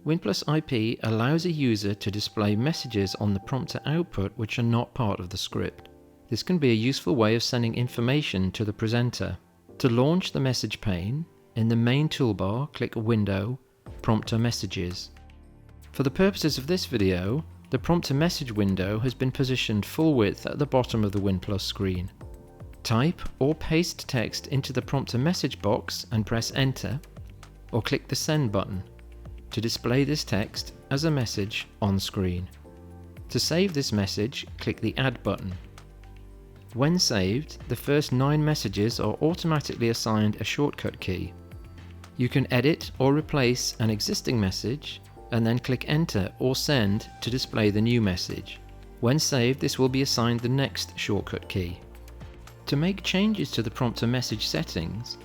WinPlus-IP allows a user to display messages on the prompter output which are not part of the script. This can be a useful way of sending information to the presenter. To launch the message pane, in the main toolbar, click Window, Prompter Messages. For the purposes of this video, the prompter message window has been positioned full width at the bottom of the WinPlus screen. Type or paste text into the prompter message box and press Enter, or click the Send button to display this text as a message on screen. To save this message, click the Add button. When saved, the first 9 messages are automatically assigned a shortcut key. You can edit or replace an existing message and then click Enter or Send to display the new message. When saved, this will be assigned the next shortcut key. To make changes to the prompter message settings,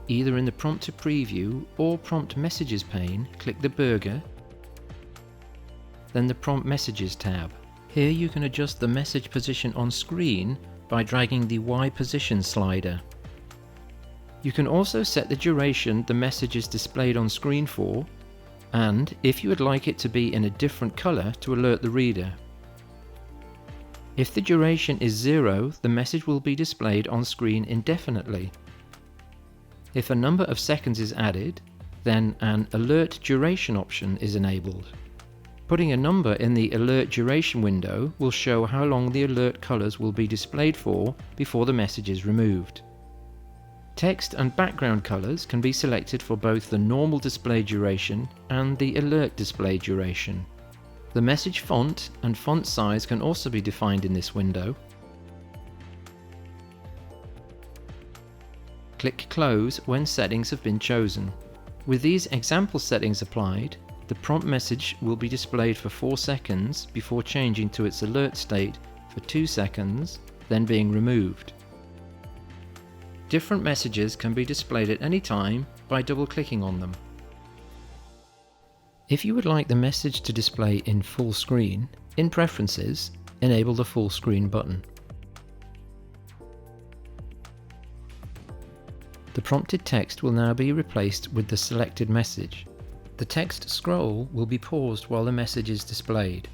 either in the prompter preview or prompt messages pane, click the burger, then the prompt messages tab. Here you can adjust the message position on screen by dragging the Y position slider. You can also set the duration the message is displayed on screen for, and if you would like it to be in a different color to alert the reader. If the duration is 0, the message will be displayed on screen indefinitely. If a number of seconds is added, then an alert duration option is enabled. Putting a number in the alert duration window will show how long the alert colors will be displayed for before the message is removed. Text and background colors can be selected for both the normal display duration and the alert display duration. The message font and font size can also be defined in this window. Click Close when settings have been chosen. With these example settings applied, the prompt message will be displayed for 4 seconds before changing to its alert state for 2 seconds, then being removed. Different messages can be displayed at any time by double-clicking on them. If you would like the message to display in full screen, in Preferences, enable the full screen button. The prompted text will now be replaced with the selected message. The text scroll will be paused while the message is displayed.